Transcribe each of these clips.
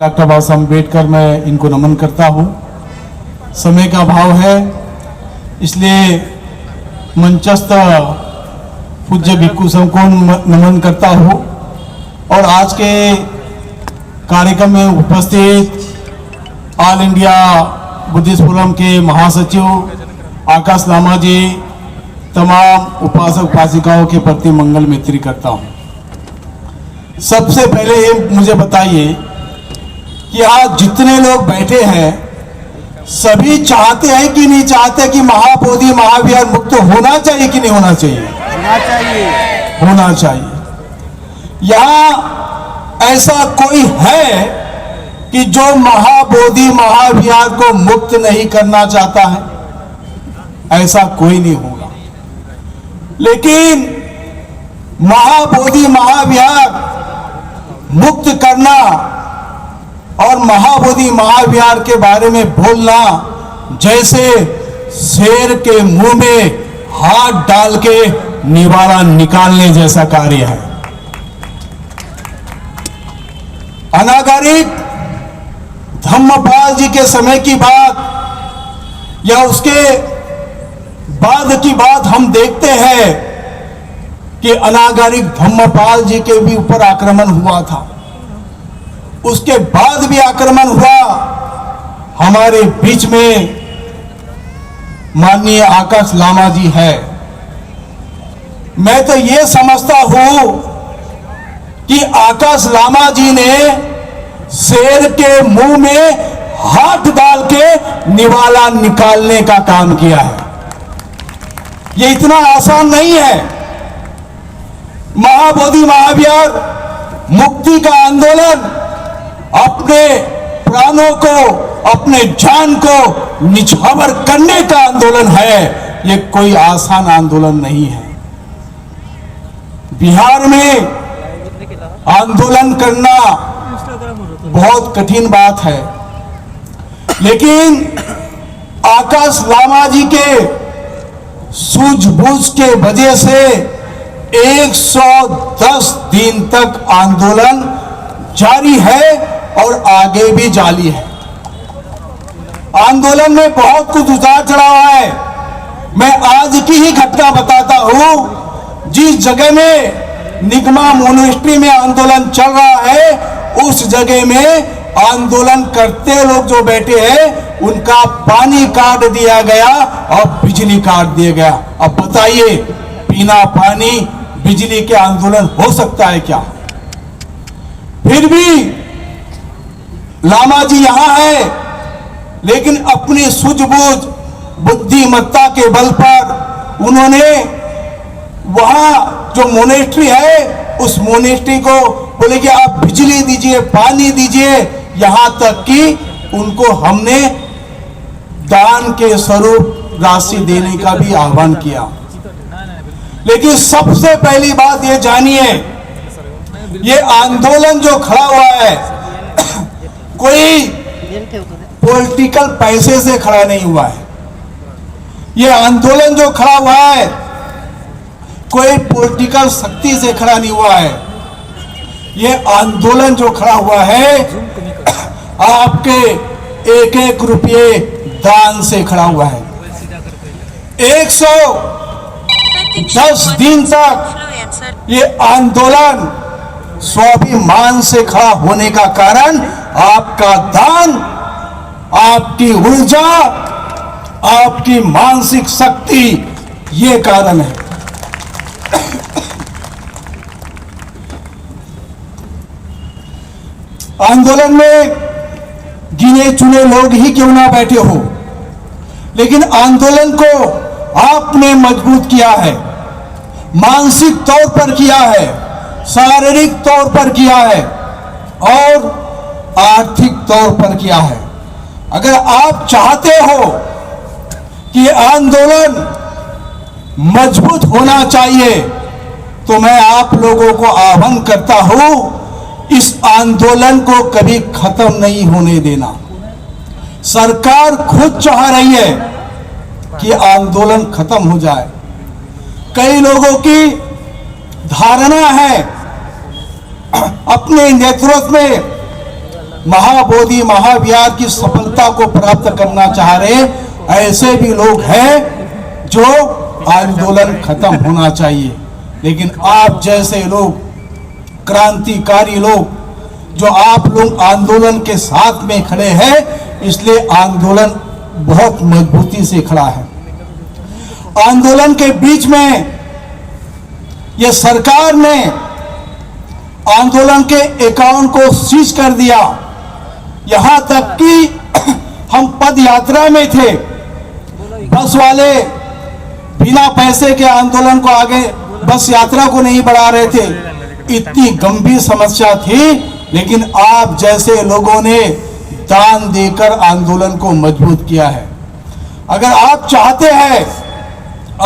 Doctor बाबा साहब अम्बेडकर, मैं इनको नमन करता हूँ। समय का अभाव है, इसलिए मंचस्थ पूज्य भिक्खु संघ को नमन करता हूँ। और आज के कार्यक्रम में उपस्थित ऑल इंडिया बुद्धिस्ट फोरम के महासचिव आकाश लामा जी, तमाम उपासक उपासिकाओं के प्रति मंगल मैत्री करता हूँ। सबसे पहले ये मुझे बताइए कि आज जितने लोग बैठे हैं सभी चाहते हैं कि नहीं चाहते कि महाबोधि महाविहार मुक्त होना चाहिए कि नहीं होना चाहिए? होना चाहिए। होना चाहिए। यहाँ ऐसा कोई है कि जो महाबोधि महाविहार को मुक्त नहीं करना चाहता है? ऐसा कोई नहीं होगा। लेकिन महाबोधि महाविहार मुक्त करना और महाबोधि महाविहार के बारे में बोलना जैसे शेर के मुंह में हाथ डाल के निवाला निकालने जैसा कार्य है। अनागरिक धम्मपाल जी के समय की बात या उसके बाद की बात हम देखते हैं कि अनागरिक धम्मपाल जी के भी ऊपर आक्रमण हुआ था। उसके बाद भी आक्रमण हुआ। हमारे बीच में माननीय आकाश लामा जी है। मैं तो ये समझता हूं कि आकाश लामा जी ने शेर के मुंह में हाथ डाल के निवाला निकालने का काम किया है। ये इतना आसान नहीं है। महाबोधि महाविहार मुक्ति का आंदोलन अपने प्राणों को, अपने जान को निछावर करने का आंदोलन है। ये कोई आसान आंदोलन नहीं है। बिहार में आंदोलन करना बहुत कठिन बात है, लेकिन आकाश लामा जी के सूझबूझ के वजह से 110 दिन तक आंदोलन जारी है और आगे भी जारी है। आंदोलन में बहुत कुछ उतार चढ़ाव है। मैं आज की ही घटना बताता हूं। जिस जगह में निगमा मोनेस्ट्री में आंदोलन चल रहा है, उस जगह में आंदोलन करते लोग जो बैठे हैं उनका पानी काट दिया गया और बिजली काट दिया गया। अब बताइए, बिना पानी बिजली के आंदोलन हो सकता है क्या? फिर भी लामा जी यहां है, लेकिन अपनी सूझबूझ बुद्धिमत्ता के बल पर उन्होंने वहां जो मोनेस्ट्री है उस मोनेस्ट्री को बोले कि आप बिजली दीजिए, पानी दीजिए। यहां तक कि उनको हमने दान के स्वरूप राशि देने का भी आह्वान किया। लेकिन सबसे पहली बात ये जानिए, ये आंदोलन जो खड़ा हुआ है कोई पॉलिटिकल पैसे से खड़ा नहीं हुआ है। ये आंदोलन जो खड़ा हुआ है कोई पॉलिटिकल शक्ति से खड़ा नहीं हुआ है। ये आंदोलन जो खड़ा हुआ है आपके एक एक रुपये दान से खड़ा हुआ है। 110 दिन तक ये आंदोलन स्वाभिमान से खड़ा होने का कारण आपका दान, आपकी ऊर्जा, आपकी मानसिक शक्ति, ये कारण है। आंदोलन में गिने चुने लोग ही क्यों ना बैठे हो, लेकिन आंदोलन को आपने मजबूत किया है, मानसिक तौर पर किया है, शारीरिक तौर पर किया है और आर्थिक तौर पर किया है। अगर आप चाहते हो कि आंदोलन मजबूत होना चाहिए तो मैं आप लोगों को आह्वान करता हूं, इस आंदोलन को कभी खत्म नहीं होने देना। सरकार खुद चाह रही है कि आंदोलन खत्म हो जाए। कई लोगों की धारणा है अपने नेतृत्व में महाबोधि महाविहार की सफलता को प्राप्त करना चाह रहे ऐसे भी लोग हैं जो आंदोलन खत्म होना चाहिए। लेकिन आप जैसे लोग, क्रांतिकारी लोग, जो आप लोग आंदोलन के साथ में खड़े हैं, इसलिए आंदोलन बहुत मजबूती से खड़ा है। आंदोलन के बीच में ये सरकार ने आंदोलन के अकाउंट को सीज कर दिया। यहां तक कि हम पद यात्रा में थे, बस वाले बिना पैसे के आंदोलन को आगे, बस यात्रा को नहीं बढ़ा रहे थे। इतनी गंभीर समस्या थी, लेकिन आप जैसे लोगों ने दान देकर आंदोलन को मजबूत किया है। अगर आप चाहते हैं,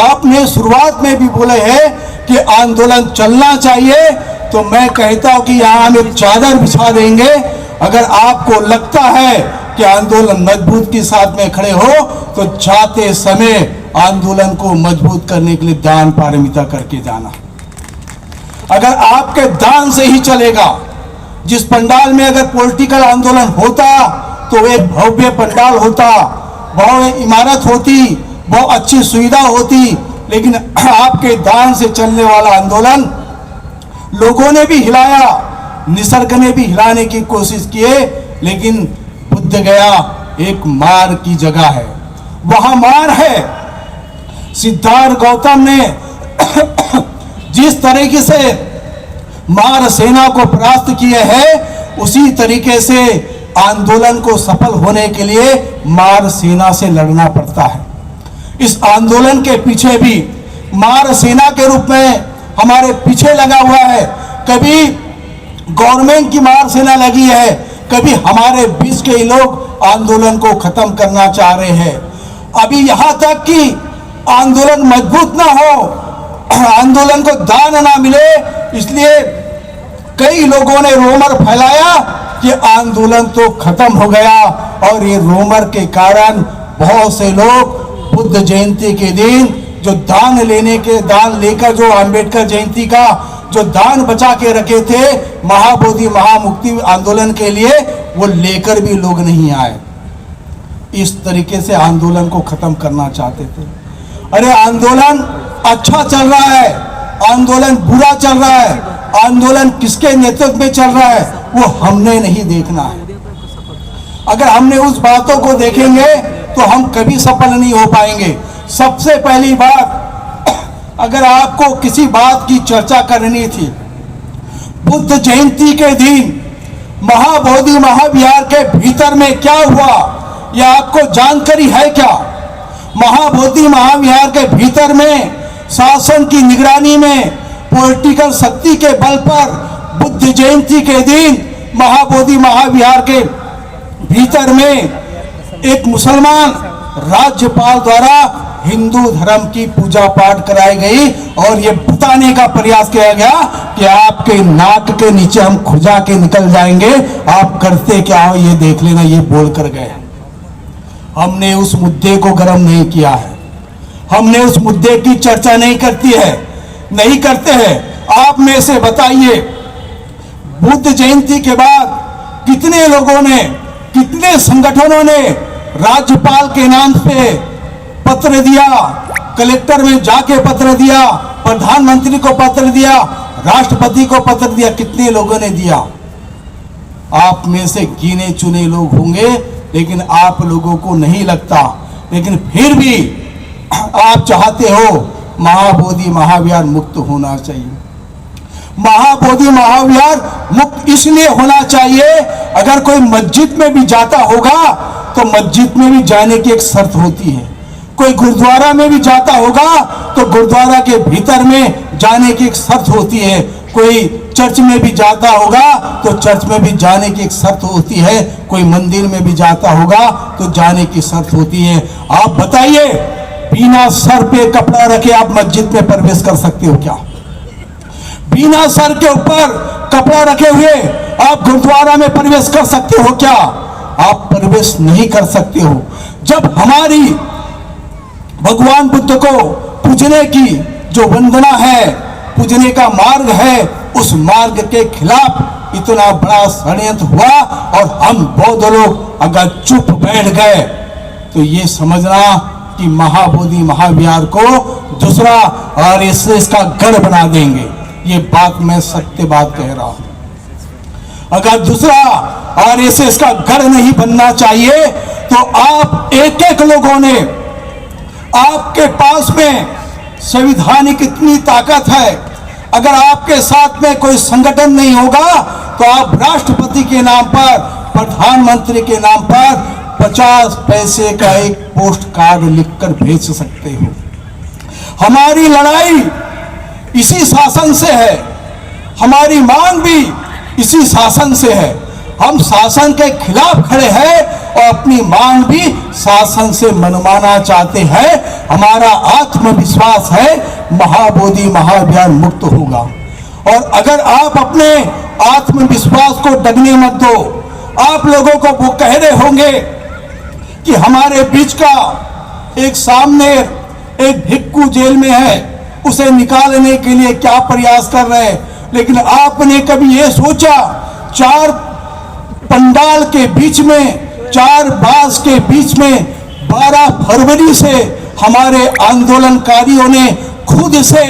आपने शुरुआत में भी बोले हैं कि आंदोलन चलना चाहिए, तो मैं कहता हूं कि यहां हम एक चादर बिछा देंगे। अगर आपको लगता है कि आंदोलन मजबूत के साथ में खड़े हो, तो जाते समय आंदोलन को मजबूत करने के लिए दान पारमिता करके जाना। अगर आपके दान से ही चलेगा, जिस पंडाल में अगर पॉलिटिकल आंदोलन होता तो एक भव्य पंडाल होता, बहुत इमारत होती, बहुत अच्छी सुविधा होती, लेकिन आपके दान से चलने वाला आंदोलन लोगों ने भी हिलाया, निसर्ग ने भी हिलाने की कोशिश किए, लेकिन बुद्ध गया एक मार की जगह है, वहां मार है। सिद्धार्थ गौतम ने जिस तरीके से मार सेना को परास्त किए हैं, उसी तरीके से आंदोलन को सफल होने के लिए मार सेना से लड़ना पड़ता है। इस आंदोलन के पीछे भी मार सेना के रूप में हमारे पीछे लगा हुआ है। कभी गवर्नमेंट की मार सेना लगी है, कभी हमारे बीच के ही लोग आंदोलन को खत्म करना चाह रहे हैं। अभी यहां तक कि आंदोलन मजबूत ना हो, आंदोलन को दान ना मिले, इसलिए कई लोगों ने रोमर फैलाया कि आंदोलन तो खत्म हो गया। और ये रोमर के कारण बहुत से लोग बुद्ध जयंती के दिन जो दान लेकर जो अंबेडकर जयंती का जो दान बचा के रखे थे महाबोधि महामुक्ति आंदोलन के लिए, वो लेकर भी लोग नहीं आए। इस तरीके से आंदोलन को खत्म करना चाहते थे। अरे आंदोलन अच्छा चल रहा है, आंदोलन बुरा चल रहा है, आंदोलन किसके नेतृत्व में चल रहा है, वो हमने नहीं देखना है। अगर हमने उस बातों को देखेंगे तो हम कभी सफल नहीं हो पाएंगे। सबसे पहली बात, अगर आपको किसी बात की चर्चा करनी थी, बुद्ध जयंती के दिन महाबोधि महाविहार के भीतर में क्या हुआ, यह आपको जानकारी है क्या? महाबोधि महाविहार के भीतर में शासन की निगरानी में पॉलिटिकल शक्ति के बल पर बुद्ध जयंती के दिन महाबोधि महाविहार के भीतर में एक मुसलमान राज्यपाल द्वारा हिंदू धर्म की पूजा पाठ कराई गई और ये बताने का प्रयास किया गया कि आपके नाक के नीचे हम खुजा के निकल जाएंगे, आप करते क्या हो ये देख लेना, ये बोल कर गए। हमने उस मुद्दे को गर्म नहीं किया है, हमने उस मुद्दे की चर्चा नहीं करते हैं। आप में से बताइए, बुद्ध जयंती के बाद कितने लोगों ने, कितने संगठनों ने राज्यपाल के नाम पे पत्र दिया, कलेक्टर में जाके पत्र दिया, प्रधानमंत्री को पत्र दिया, राष्ट्रपति को पत्र दिया, कितने लोगों ने दिया? आप में से गिने चुने लोग होंगे, लेकिन आप लोगों को नहीं लगता। लेकिन फिर भी आप चाहते हो महाबोधि महाविहार मुक्त होना चाहिए। महाबोधि महाविहार मुक्त इसलिए होना चाहिए, अगर कोई मस्जिद में भी जाता होगा तो मस्जिद में भी जाने की एक शर्त होती है, कोई गुरुद्वारा में भी जाता होगा तो गुरुद्वारा के भीतर में जाने की एक शर्त होती है, कोई चर्च में भी जाता होगा तो चर्च में भी जाने की एक शर्त होती है, कोई मंदिर में भी जाता होगा तो जाने की शर्त होती है। आप बताइए, बिना सर पे कपड़ा रखे आप मस्जिद में प्रवेश कर सकते हो क्या? बिना सर के ऊपर कपड़ा रखे हुए आप गुरुद्वारा में प्रवेश कर सकते हो क्या? आप प्रवेश नहीं कर सकते हो। जब हमारी भगवान बुद्ध को पूजने की जो वंदना है, पूजने का मार्ग है, उस मार्ग के खिलाफ इतना बड़ा षड्यंत्र हुआ और हम बौद्ध लोग अगर चुप बैठ गए तो ये समझना कि महाबोधि महाविहार को दूसरा आरएसएस का गढ़ बना देंगे। ये बात मैं सत्य बात कह रहा हूं। अगर दूसरा आरएसएस का गढ़ नहीं बनना चाहिए तो आप एक एक लोगों ने, आपके पास में संवैधानिक इतनी ताकत है, अगर आपके साथ में कोई संगठन नहीं होगा तो आप राष्ट्रपति के नाम पर, प्रधानमंत्री के नाम पर 50 पैसे का एक पोस्ट कार्ड लिखकर भेज सकते हो। हमारी लड़ाई इसी शासन से है, हमारी मांग भी इसी शासन से है। हम शासन के खिलाफ खड़े हैं और अपनी मांग भी शासन से मनवाना चाहते हैं। हमारा आत्मविश्वास है महाबोधि महाविहार मुक्त होगा। और अगर आप अपने आत्मविश्वास को डगने मत दो। आप लोगों को वो कह रहे होंगे कि हमारे बीच का एक सामने एक भिक्खू जेल में है, उसे निकालने के लिए क्या प्रयास कर रहे हैं, लेकिन आपने कभी ये सोचा 4 पंडाल के बीच में, 4 बास के बीच में 12 फरवरी से हमारे आंदोलनकारियों ने खुद से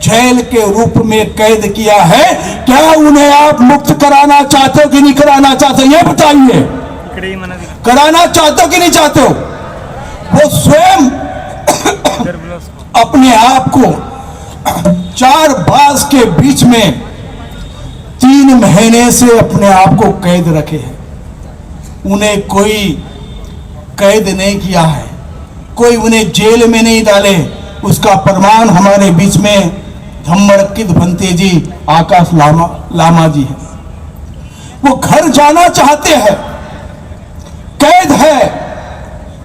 जेल के रूप में कैद किया है। क्या उन्हें आप मुक्त कराना चाहते हो कि नहीं कराना चाहते, ये बताइए। कराना चाहते हो कि नहीं चाहते हो? वो स्वयं अपने आप को 4 बास के बीच में 3 महीने से अपने आप को कैद रखे हैं। उन्हें कोई कैद नहीं किया है, कोई उन्हें जेल में नहीं डाले। उसका प्रमाण हमारे बीच में धम्मरकित भंते जी, आकाश लामा जी है। वो घर जाना चाहते हैं, कैद है,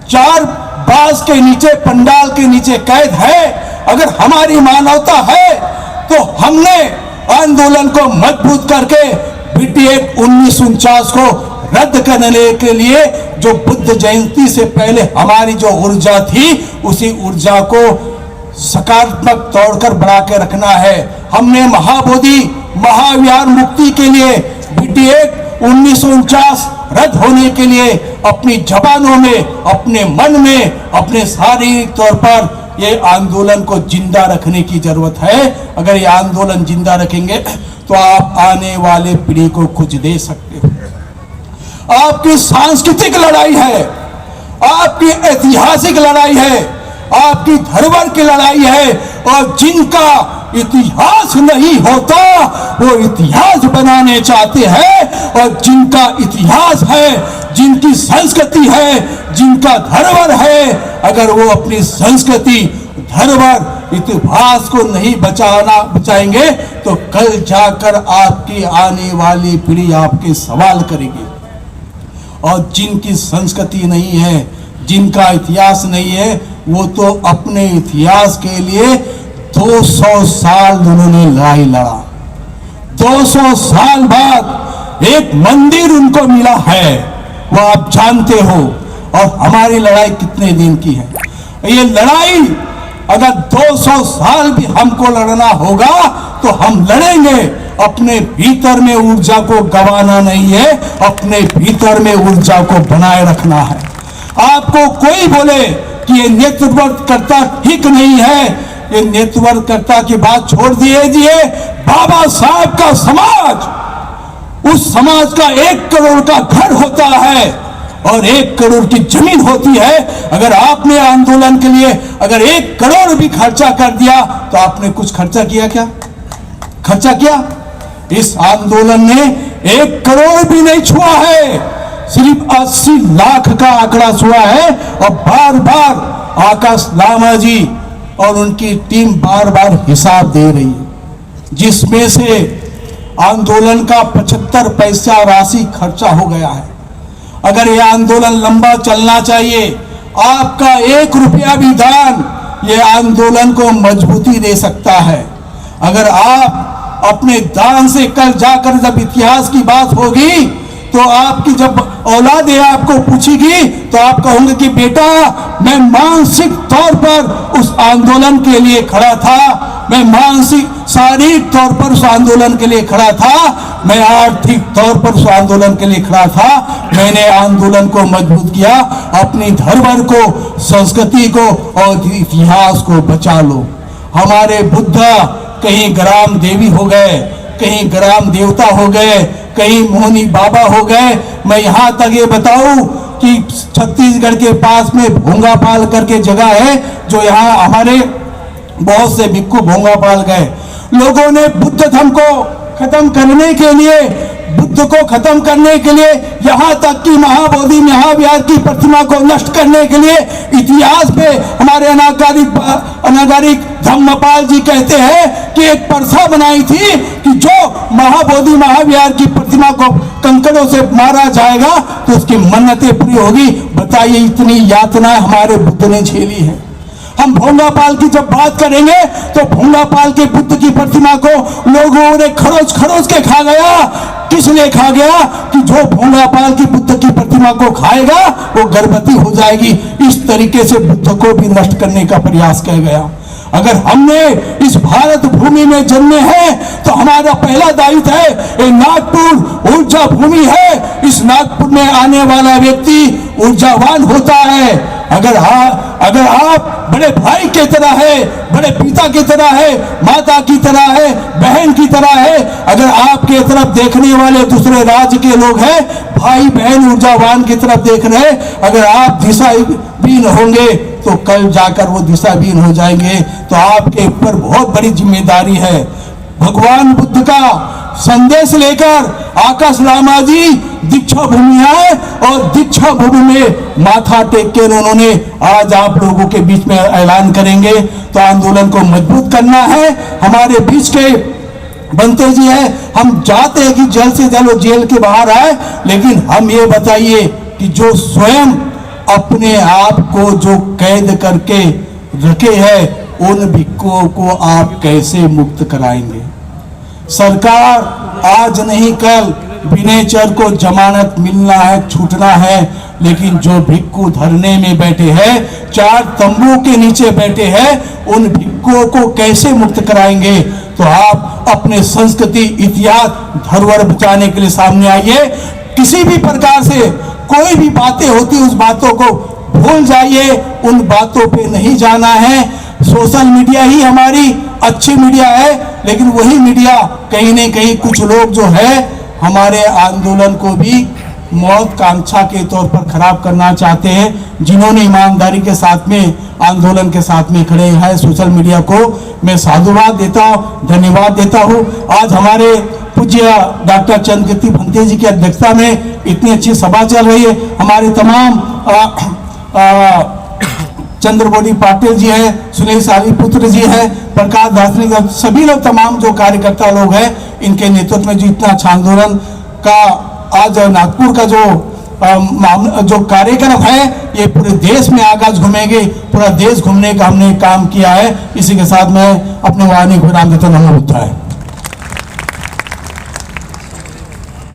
4 बास के नीचे, पंडाल के नीचे कैद है। अगर हमारी मानवता है तो हमने आंदोलन को मजबूत करके बीटी एक्ट 1949 को रद्द करने के लिए जो बुद्ध जयंती से पहले हमारी जो ऊर्जा थी, उसी ऊर्जा को सकारात्मक तोड़कर बढ़ा के रखना है। हमने महाबोधि महाविहार मुक्ति के लिए बीटी एक्ट 1949 रद्द होने के लिए अपनी जबानों में, अपने मन में, अपने शारीरिक तौर पर ये आंदोलन को जिंदा रखने की जरूरत है। अगर ये आंदोलन जिंदा रखेंगे तो आप आने वाले पीढ़ी को कुछ दे सकते हो। आपकी सांस्कृतिक लड़ाई है, आपकी ऐतिहासिक लड़ाई है, आपकी धरोहर की लड़ाई है। और जिनका इतिहास नहीं होता वो इतिहास बनाने चाहते हैं, और जिनका इतिहास है, जिनकी संस्कृति है, जिनका धरोहर है, अगर वो अपनी संस्कृति, धरोहर, इतिहास को नहीं बचाएंगे तो कल जाकर आपकी आने वाली पीढ़ी आपके सवाल करेगी। और जिनकी संस्कृति नहीं है, जिनका इतिहास नहीं है, वो तो अपने इतिहास के लिए 200 साल उन्होंने लड़ाई लड़ा। 200 साल बाद एक मंदिर उनको मिला है, वो आप जानते हो। और हमारी लड़ाई कितने दिन की है? ये लड़ाई अगर 200 साल भी हमको लड़ना होगा तो हम लड़ेंगे। अपने भीतर में ऊर्जा को गंवाना नहीं है, अपने भीतर में ऊर्जा को बनाए रखना है। आपको कोई बोले कि ये नेतृत्वकर्ता ठीक नहीं है, ये नेतृत्वकर्ता की बात छोड़ दीजिए। बाबा साहब का समाज, उस समाज का 1 करोड़ का घर होता है और 1 करोड़ की जमीन होती है। अगर आपने आंदोलन के लिए अगर 1 करोड़ भी खर्चा कर दिया तो आपने कुछ खर्चा किया क्या? खर्चा किया? इस आंदोलन ने 1 करोड़ भी नहीं छुआ है, सिर्फ 80 लाख का आंकड़ा छुआ है। और बार बार आकाश लामा जी और उनकी टीम बार बार हिसाब दे रही है, जिसमें से आंदोलन का 75 पैसा राशि खर्चा हो गया है। अगर यह आंदोलन लंबा चलना चाहिए, आपका 1 रुपया भी दान ये आंदोलन को मजबूती दे सकता है। अगर आप अपने दान से कल जाकर जब इतिहास की बात होगी तो आपकी जब औलादें आपको पूछेगी तो आप कहोगे कि बेटा मैं मानसिक तौर पर उस आंदोलन के लिए खड़ा था, मैं मानसिक शारीरिक तौर पर उस आंदोलन के लिए खड़ा था, मैं आर्थिक तौर पर उस आंदोलन के लिए खड़ा था। मैंने आंदोलन को मजबूत किया, अपनी धरोहर को, संस्कृति को और इतिहास को बचा लो। हमारे बुद्ध कहीं ग्राम देवी हो गए, कहीं ग्राम देवता हो गए, कहीं मोहनी बाबा हो गए। मैं यहाँ तक ये बताऊं कि छत्तीसगढ़ के पास में भोंगापाल करके जगह है, जो यहाँ हमारे बहुत से भिक्खु भोंगापाल गए। लोगों ने बुद्ध धर्म को खत्म करने के लिए, बुद्ध को खत्म करने के लिए, यहाँ तक कि महाबोधि महावीर की प्रतिमा को नष्ट करने के लिए इतिहास पे हमारे अनागारिक धम्मपाल जी कहते हैं कि एक प्रथा बनाई थी कि जो महाबोधि महावीर की प्रतिमा को कंकड़ों से मारा जाएगा तो उसकी मन्नतें पूरी होगी। बताइए, इतनी यातनाएं हमारे बुद्ध ने झेली है। हम भोंगापाल की जब बात करेंगे तो भोंगापाल के बुद्ध की प्रतिमा को लोगों ने खरोच खरोच के खा गया। किस लिए खा गया? कि जो भोंगापाल की बुद्ध की प्रतिमा को खाएगा वो गर्भवती हो जाएगी। इस तरीके से बुद्ध को भी नष्ट करने का प्रयास किया गया। अगर हमने इस भारत भूमि में जन्मे हैं तो हमारा पहला दायित्व है, ये नागपुर ऊर्जा भूमि है, इस नागपुर में आने वाला व्यक्ति ऊर्जावान होता है। अगर आप बड़े भाई की तरह है, बड़े पिता की तरह है, माता की तरह है, बहन की तरह है, अगर आपके तरफ देखने वाले दूसरे राज्य के लोग हैं, भाई बहन ऊर्जावान की तरफ देख रहे, अगर आप दिशाहीन होंगे तो कल जाकर वो दिशाहीन हो जाएंगे। तो आपके ऊपर बहुत बड़ी जिम्मेदारी है। भगवान बुद्ध का संदेश लेकर आकाश लामा जी दीक्षा भूमि आए और दीक्षा भूमि में माथा टेक के उन्होंने आज आप लोगों के बीच में ऐलान करेंगे। तो आंदोलन को मजबूत करना है। हमारे बीच के बनते जी है, हम चाहते हैं कि जल्द से जल्द जेल के बाहर आए, लेकिन हम ये बताइए कि जो स्वयं अपने आप को जो कैद करके रखे हैं उन भिक्खुओं को आप कैसे मुक्त कराएंगे? सरकार आज नहीं कल विनयचर को जमानत मिलना है, छूटना है, लेकिन जो भिक्खु धरने में बैठे हैं, चार तंबू के नीचे बैठे हैं, उन भिक्खुओं को कैसे मुक्त कराएंगे? तो आप अपने संस्कृति, इतिहास, धरोहर बचाने के लिए सामने आइए। किसी भी प्रकार से कोई भी बातें होती उस बातों को भूल जाइए, उन बातों पे नहीं जाना है। सोशल मीडिया ही हमारी अच्छी मीडिया है, लेकिन वही मीडिया कहीं न कहीं कुछ लोग जो है हमारे आंदोलन को भी मौत कांक्षा के तौर पर खराब करना चाहते हैं। जिन्होंने ईमानदारी के साथ में आंदोलन के साथ में खड़े हैं, सोशल मीडिया को मैं साधुवाद देता हूँ, धन्यवाद देता हूँ। आज हमारे पूज्य डॉक्टर चंद्रकीर्ति भंते जी की अध्यक्षता में इतनी अच्छी सभा चल रही है। हमारे तमाम चंद्रबोली पाटिल जी हैं, सुनील सालीपुत्र जी हैं, प्रकाश दासनी, सभी लोग तमाम जो कार्यकर्ता लोग हैं, इनके नेतृत्व में जो इतना अच्छा आंदोलन का आज नागपुर का जो कार्यक्रम है, ये पूरे देश में आगाज घूमेंगे। पूरा देश घूमने का हमने काम किया है। इसी के साथ मैं अपने वाणी को विराम देता हूं। नमो बुद्धाय।